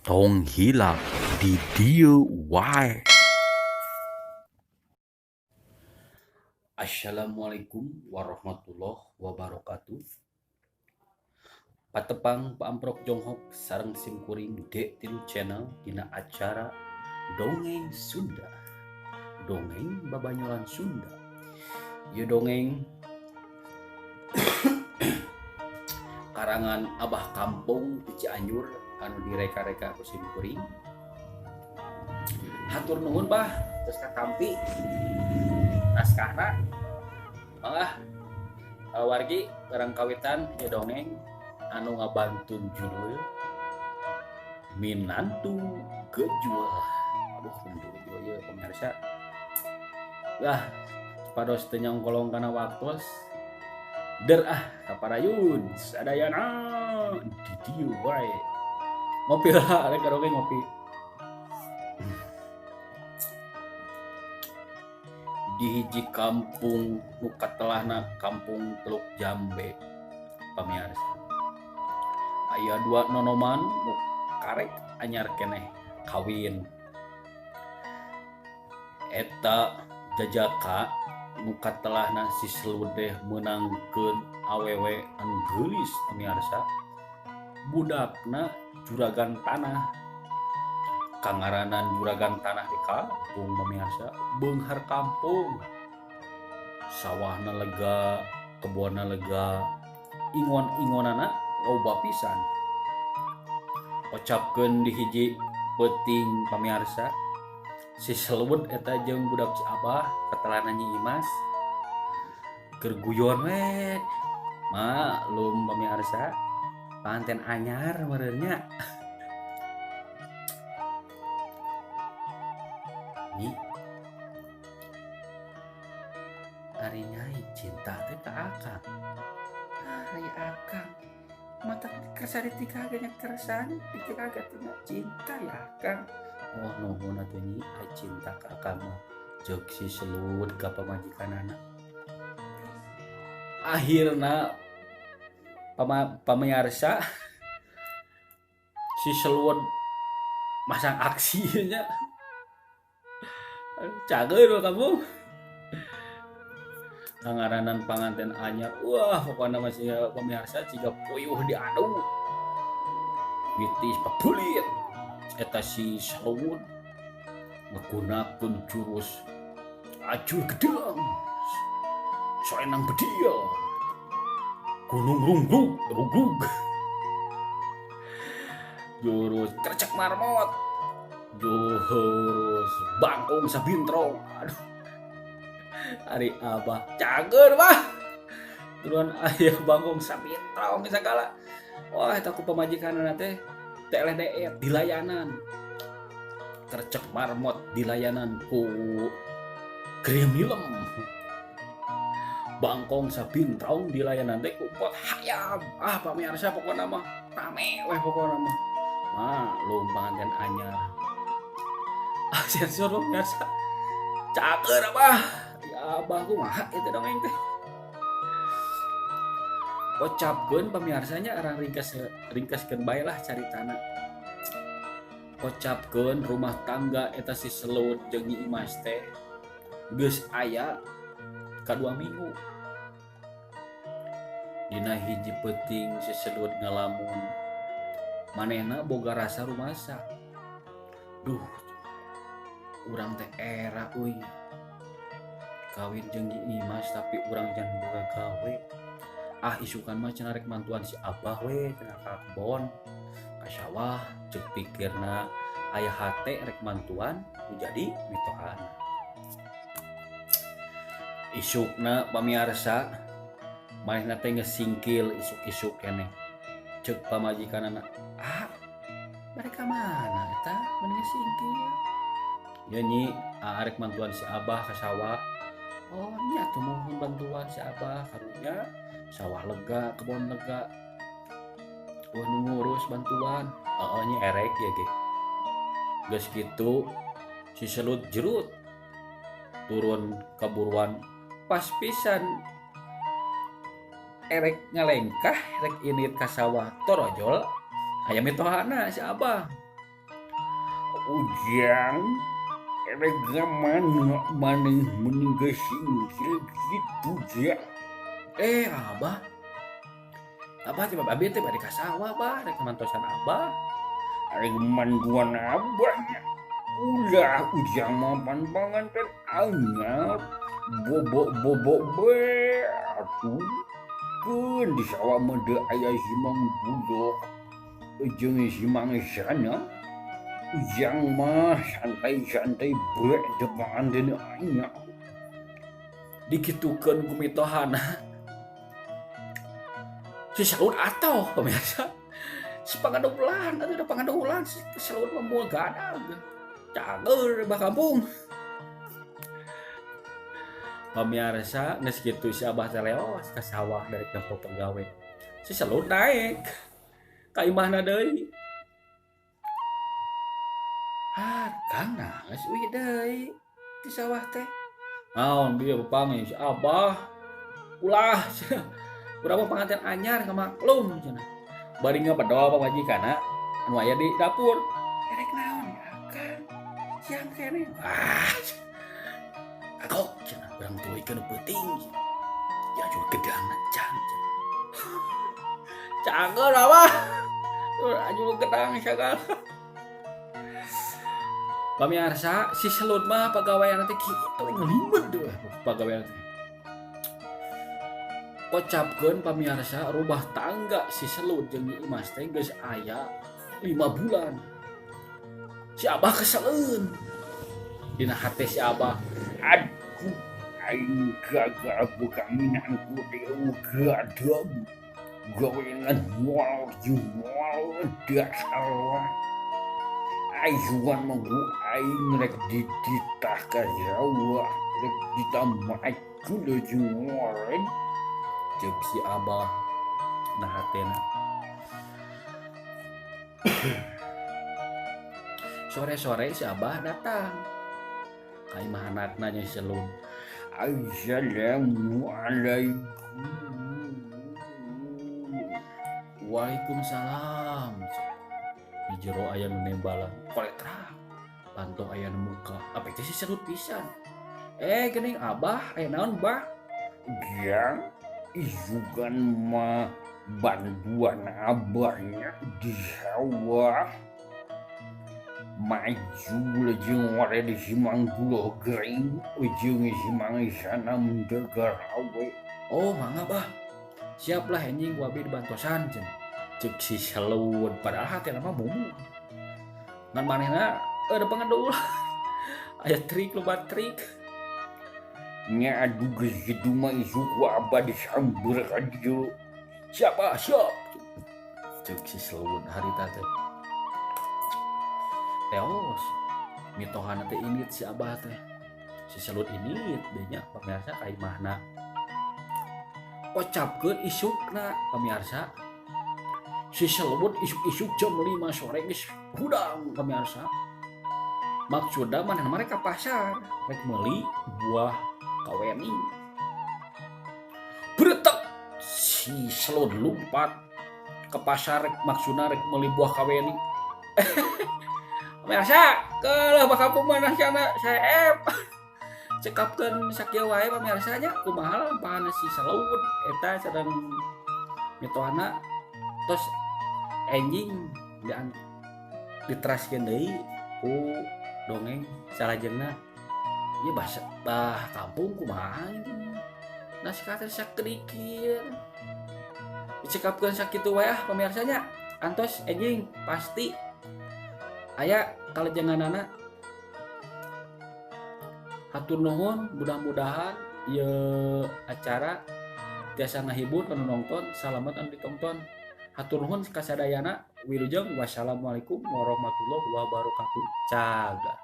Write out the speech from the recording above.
tong hilap di dieu wae. Assalamualaikum warahmatullahi wabarakatuh. Patepang paamprok jonghok sareng simkuring D3 channel dina acara Dongeng Sunda. Dongeng babanyolan Sunda. Ieu dongeng karangan Abah Kampung di Cianjur anu direka-reka ku simkuring. Hatur nuhun Bah, terus katampi naskahna. Mangga wargi barang kawitan ieu dongeng anu ngabantun judul Minantu Kejual. Aduh, minantu kejual ya pemirsa. Lah, pados teu nyongkolong kana waktos. Der kaparayun sadayana di dieu wae. Ngopi lah, rek dongeng ngopi. Di hiji kampung nu katelahna Kampung Teluk Jambe pamirsa. Aya dua nonoman nu karek anyar keneh kawin. Eta jajaka nu katelahna si seludeh meunangkeun awewe anu geulis pamirsa. Budakna juragan tanah. Kangaranan juragan tanah di kampung pamirsa, beunghar kampung. Sawahna lega, kebonna lega, ingon-ingonana loba pisan. Ocapkeun di hiji peuting pamirsa, si selewet eta jeung budak si Abah katelana Nyi Imas keur guyon we. Maklum pamirsa, panten anyar meureunnya. Nyi, ari nyai cinta teh ka akang. Ari akang mata kersa ditika ganya kersan ditika tina cinta ya akang. Oh nuhun atuh Nyi, ai cinta ka akang mah ceuk si selud ka pamajikanana. Akhirna pamirsa si selud masang aksi nya. Cager kamu. Kangaranan panganten anyar. Wah, pokoknya masih pemirsa ciga puyuh diadu. Witis papulit. Eta si Salud ngagunakeun jurus acur gedang. Soenang bedia. Gunung rugrug. Jurus kercek marmot. Jurus bangkong sabintrong. Aduh, ari Abah cager Bah turun aya bangkong sabintrong sagala. Wah eta ku pamajikanana teh eleh deet dilayanan. Kercek marmot dilayanan ku gremilem. Bangkong sabintrong dilayanan teh ku pot hayam. Pamirsa pokona mah rame weh pokona mah. Maklum panganten anyar. Sensor biasa cager Abah. Ya Abah kumaha itu dongeng teh. Ocapkeun pamirsanya arang ringkaskeun bae lah caritana. Ocapkeun rumah tangga eta si Selud jeung Nyi Imas teh geus aya ka 2 minggu. Dina hiji peuting si Selud ngalamun manehna boga rasa rumasa. Duh, urang teh era euy kawin jeung Nyi Imas tapi urang jan boga gawe. Isukan mah cenah rek mantuan si Abah we cenah ka kebon ka sawah ceuk pikirna aya hate rek mantuan nu jadi mitohan. Isukna pamirsa manehna teh ngesingkil isuk-isuk keneh ceuk pamajikanana. Mereka mana eta mun ngesingkil? Ya Nyi, arek mantuan si Abah ka sawah. Oh nya atuh mohon bantuan si Abah karunya sawah lega, kebon lega. Wah nu ngurus bantuan. Nya erek ya ge. Geus kitu si Selud jerut turun kaburuan pas pisan erek ngalengkah rek init ka sawah torojol aya mitohana si Abah. ujang erega mana maneh meninggal singkil gitu ya. Abah coba abis teh bari ka sawah bah rek mantosan abah rek manduan abahnya ulah ujang mapan panganten anyar bobok be atuh keun di sawah mah teu aya simang budok jeung simang sana ujang mah santai-santai brek depan deun anyar dikitukeun ku mitohana si Saud atau pemirsa si pangadulan atau ada pangadulan si Saud mah moal gadag cager bah kampung pemirsa geus kitu si abah teh leos ka sawah dari tempat pegawai si Saud naik ka imahna deui Kang nangis we deui di sawah teh naon bieu pami si abah ulah berapa pengantin anyar ka maklum cenah bari ngabedo pamajikanna anu aya di dapur erek naon ya Kang siang kene kagok cenah urang tuikeun peuting ya jual gedangna can cager abah aju gedang sagala pamirsa si Saud mah pagawean teh kitu ngelimbet deh pagawean teh kocapkeun pamirsa rubah tangga si Saud jeung Imas teh geus aya 5 bulan si abah keseleun dina hate si abah aduh aing gagal buka minangku teh gadang gawean moal jeung moal dasar ayuan manggu aing rek dititah ka Jawa rek ditamaju deui jeung moal cek si abah nah hatena sore-sore si abah datang ka imah anakna nya si Saud assalamualaikum waalaikumsalam di jero aya nu nembalan koletra pantong aya nu muka apa teh si Saud pisan geuning abah aya naon bah giang isukan mah bantuan abahnya di sawah maju jeung ware di simang pulau gering ujung simang sana mendegar hawe mangga bah siap lah anjing wabi dibantosan cek si Saud padahal hati nama mumu ngan manehna ada pengadul aya trik loba trik nya adu geus kitu mah isuku abah disamber ka dieu siap cek si Saud harita teh teos mitohana teh init si abah teh si Saud init denya pamirsa ka imahna kocapkeun isukna pamirsa si Saud isuk-isuk jam 5 sore geus hudang pamirsa maksudna manehna mah rek ka pasar rek meuli buah kaweni beretek si Saud lompat ke pasar rek maksudna rek meuli buah kaweni pamirsa keulah bakal kumanah cenah saeb cekapkeun sakieu wae pamirsa nya kumaha lampahan si Saud eta sareng mitohana tos enjing diteraskeun deui ku dongeng salajengna ieu bah kampung kumaha nasi kata sakdikir dicekapkeun sakitu wae pamirsa nya antos enjing pasti aya kalajenganana hatur nuhun mudah-mudahan ieu acara tiasa ngahibur anu nongton salamet anu ditonton hatur nuhun kasadayana wilujeng wassalamualaikum warahmatullahi wabarakatuh caga